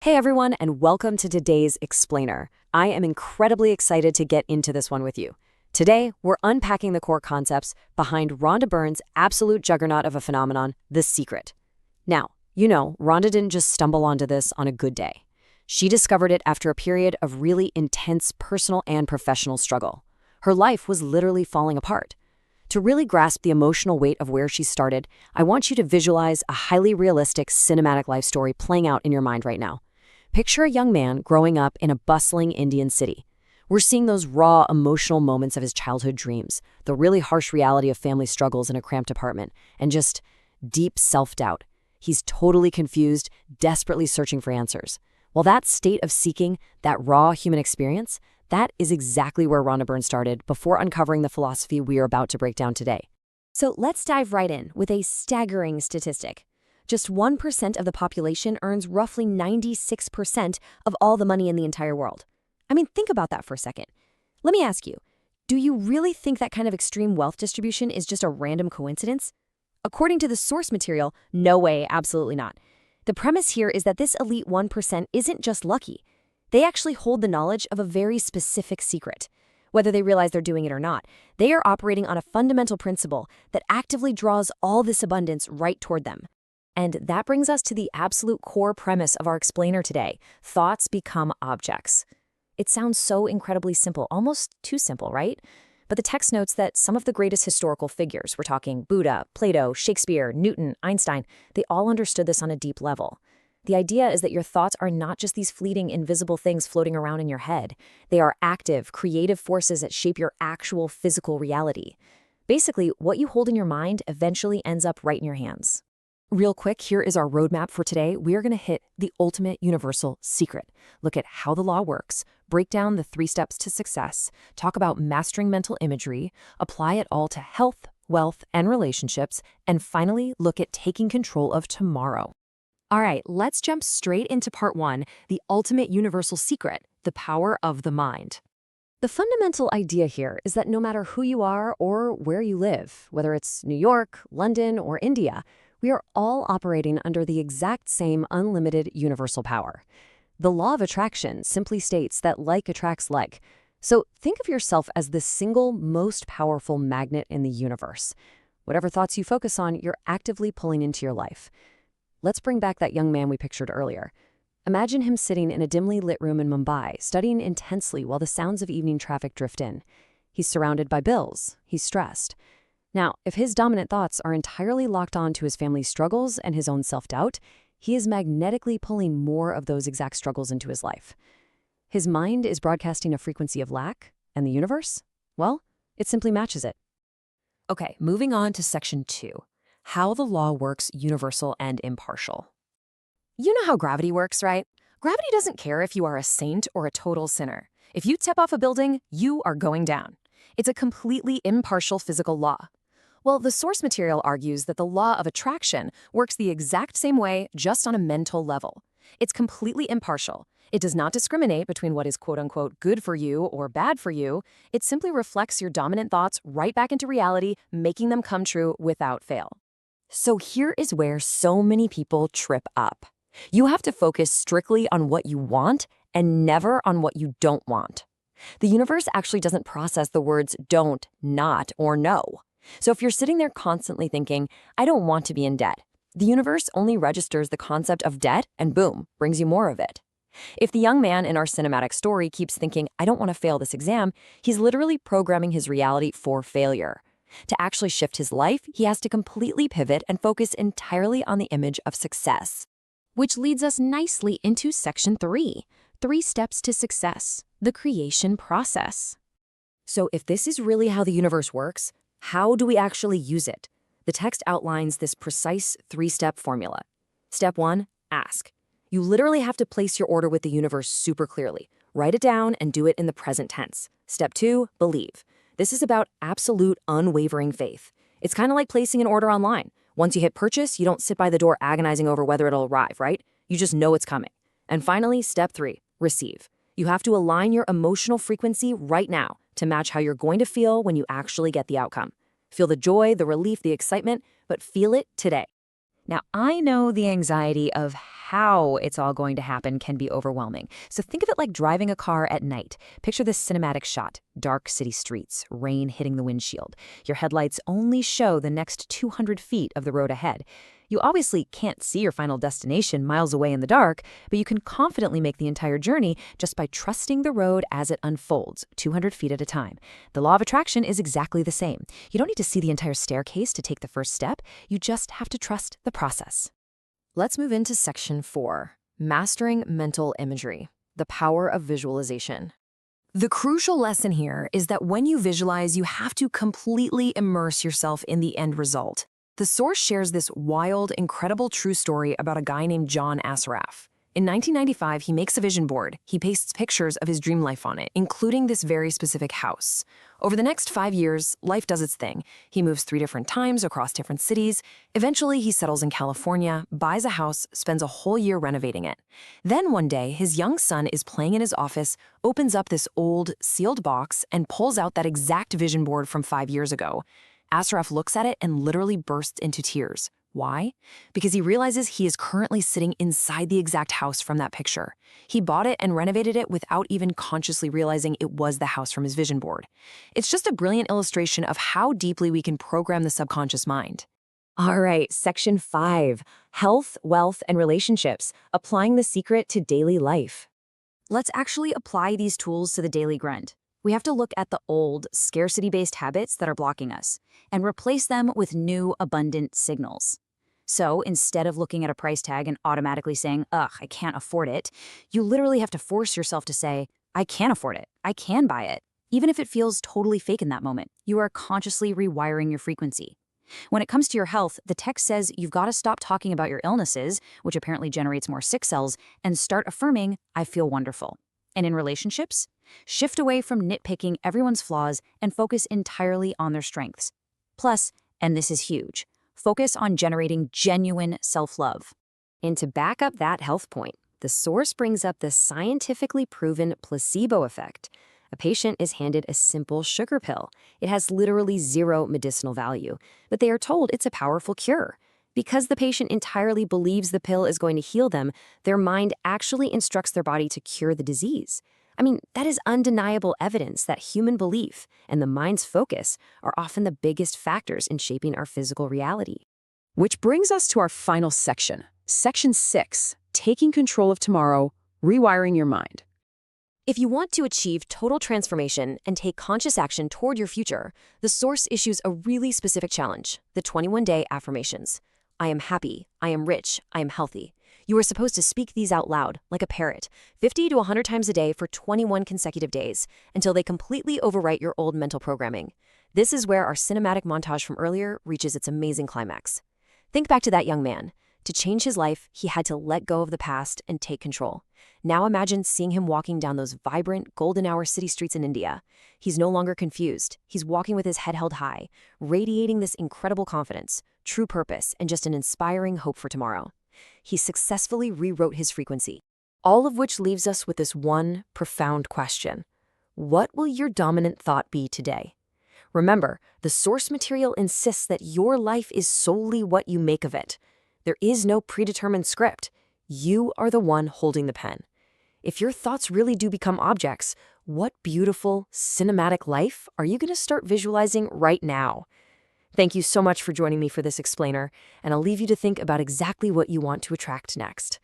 Hey everyone, and welcome to today's Explainer. I am incredibly excited to get into this one with you. Today, we're unpacking the core concepts behind Rhonda Byrne's absolute juggernaut of a phenomenon, The Secret. Now, Rhonda didn't just stumble onto this on a good day. She discovered it after a period of really intense personal and professional struggle. Her life was literally falling apart. To really grasp the emotional weight of where she started, I want you to visualize a highly realistic cinematic life story playing out in your mind right now. Picture a young man growing up in a bustling Indian city. We're seeing those raw, emotional moments of his childhood dreams, the really harsh reality of family struggles in a cramped apartment, and just deep self-doubt. He's totally confused, desperately searching for answers. Well, that state of seeking, that raw human experience, that is exactly where Rhonda Byrne started before uncovering the philosophy we are about to break down today. So let's dive right in with a staggering statistic. Just 1% of the population earns roughly 96% of all the money in the entire world. I mean, think about that for a second. Let me ask you, do you really think that kind of extreme wealth distribution is just a random coincidence? According to the source material, no way, absolutely not. The premise here is that this elite 1% isn't just lucky. They actually hold the knowledge of a very specific secret. Whether they realize they're doing it or not, they are operating on a fundamental principle that actively draws all this abundance right toward them. And that brings us to the absolute core premise of our explainer today. Thoughts become objects. It sounds so incredibly simple, almost too simple, right? But the text notes that some of the greatest historical figures, we're talking Buddha, Plato, Shakespeare, Newton, Einstein, they all understood this on a deep level. The idea is that your thoughts are not just these fleeting, invisible things floating around in your head. They are active, creative forces that shape your actual physical reality. Basically, what you hold in your mind eventually ends up right in your hands. Real quick, here is our roadmap for today. We are going to hit the ultimate universal secret. Look at how the law works, break down the 3 steps to success, talk about mastering mental imagery, apply it all to health, wealth, and relationships, and finally look at taking control of tomorrow. All right, let's jump straight into part 1, the ultimate universal secret, the power of the mind. The fundamental idea here is that no matter who you are or where you live, whether it's New York, London, or India, we are all operating under the exact same unlimited universal power. The law of attraction simply states that like attracts like. So think of yourself as the single most powerful magnet in the universe. Whatever thoughts you focus on, you're actively pulling into your life. Let's bring back that young man we pictured earlier. Imagine him sitting in a dimly lit room in Mumbai, studying intensely while the sounds of evening traffic drift in. He's surrounded by bills. He's stressed. Now, if his dominant thoughts are entirely locked on to his family's struggles and his own self-doubt, he is magnetically pulling more of those exact struggles into his life. His mind is broadcasting a frequency of lack, and the universe? Well, it simply matches it. Okay, moving on to section 2, how the law works universal and impartial. You know how gravity works, right? Gravity doesn't care if you are a saint or a total sinner. If you tip off a building, you are going down. It's a completely impartial physical law. Well, the source material argues that the law of attraction works the exact same way, just on a mental level. It's completely impartial. It does not discriminate between what is quote-unquote good for you or bad for you. It simply reflects your dominant thoughts right back into reality, making them come true without fail. So here is where so many people trip up. You have to focus strictly on what you want and never on what you don't want. The universe actually doesn't process the words don't, not, or no. So if you're sitting there constantly thinking, I don't want to be in debt, the universe only registers the concept of debt and boom, brings you more of it. If the young man in our cinematic story keeps thinking, I don't want to fail this exam, he's literally programming his reality for failure. To actually shift his life, he has to completely pivot and focus entirely on the image of success. Which leads us nicely into section 3, 3 steps to success, the creation process. So if this is really how the universe works, how do we actually use it? The text outlines this precise 3-step formula. Step 1, ask. You literally have to place your order with the universe super clearly. Write it down and do it in the present tense. Step 2, believe. This is about absolute, unwavering faith. It's kind of like placing an order online. Once you hit purchase, you don't sit by the door agonizing over whether it'll arrive, right? You just know it's coming. And finally, step 3, receive. You have to align your emotional frequency right now to match how you're going to feel when you actually get the outcome. Feel the joy, the relief, the excitement, but feel it today. Now, I know the anxiety of how it's all going to happen can be overwhelming. So think of it like driving a car at night. Picture this cinematic shot: dark city streets, rain hitting the windshield. Your headlights only show the next 200 feet of the road ahead. You obviously can't see your final destination miles away in the dark, but you can confidently make the entire journey just by trusting the road as it unfolds, 200 feet at a time. The law of attraction is exactly the same. You don't need to see the entire staircase to take the first step. You just have to trust the process. Let's move into section 4, mastering mental imagery, the power of visualization. The crucial lesson here is that when you visualize, you have to completely immerse yourself in the end result. The source shares this wild, incredible true story about a guy named John Assaraf. In 1995, he makes a vision board. He pastes pictures of his dream life on it, including this very specific house. Over the next 5 years, life does its thing. He moves 3 different times across different cities. Eventually, he settles in California, buys a house, spends a whole year renovating it. Then one day, his young son is playing in his office, opens up this old, sealed box, and pulls out that exact vision board from 5 years ago. Assaraf looks at it and literally bursts into tears. Why? Because he realizes he is currently sitting inside the exact house from that picture. He bought it and renovated it without even consciously realizing it was the house from his vision board. It's just a brilliant illustration of how deeply we can program the subconscious mind. All right, section 5, health, wealth, and relationships, applying the secret to daily life. Let's actually apply these tools to the daily grind. We have to look at the old, scarcity-based habits that are blocking us and replace them with new, abundant signals. So instead of looking at a price tag and automatically saying, ugh, I can't afford it, you literally have to force yourself to say, I can afford it. I can buy it. Even if it feels totally fake in that moment, you are consciously rewiring your frequency. When it comes to your health, the text says you've got to stop talking about your illnesses, which apparently generates more sick cells, and start affirming, I feel wonderful. And in relationships, shift away from nitpicking everyone's flaws and focus entirely on their strengths. Plus, and this is huge, focus on generating genuine self-love. And to back up that health point, the source brings up the scientifically proven placebo effect. A patient is handed a simple sugar pill. It has literally zero medicinal value, but they are told it's a powerful cure. Because the patient entirely believes the pill is going to heal them, their mind actually instructs their body to cure the disease. I mean, that is undeniable evidence that human belief and the mind's focus are often the biggest factors in shaping our physical reality. Which brings us to our final section, section 6, taking control of tomorrow, rewiring your mind. If you want to achieve total transformation and take conscious action toward your future, the source issues a really specific challenge, the 21-day affirmations. I am happy, I am rich, I am healthy. You are supposed to speak these out loud, like a parrot, 50 to 100 times a day for 21 consecutive days, until they completely overwrite your old mental programming. This is where our cinematic montage from earlier reaches its amazing climax. Think back to that young man. To change his life, he had to let go of the past and take control. Now imagine seeing him walking down those vibrant, golden hour city streets in India. He's no longer confused. He's walking with his head held high, radiating this incredible confidence, true purpose, and just an inspiring hope for tomorrow. He successfully rewrote his frequency. All of which leaves us with this one profound question. What will your dominant thought be today? Remember, the source material insists that your life is solely what you make of it. There is no predetermined script. You are the one holding the pen. If your thoughts really do become objects, what beautiful, cinematic life are you going to start visualizing right now? Thank you so much for joining me for this explainer, and I'll leave you to think about exactly what you want to attract next.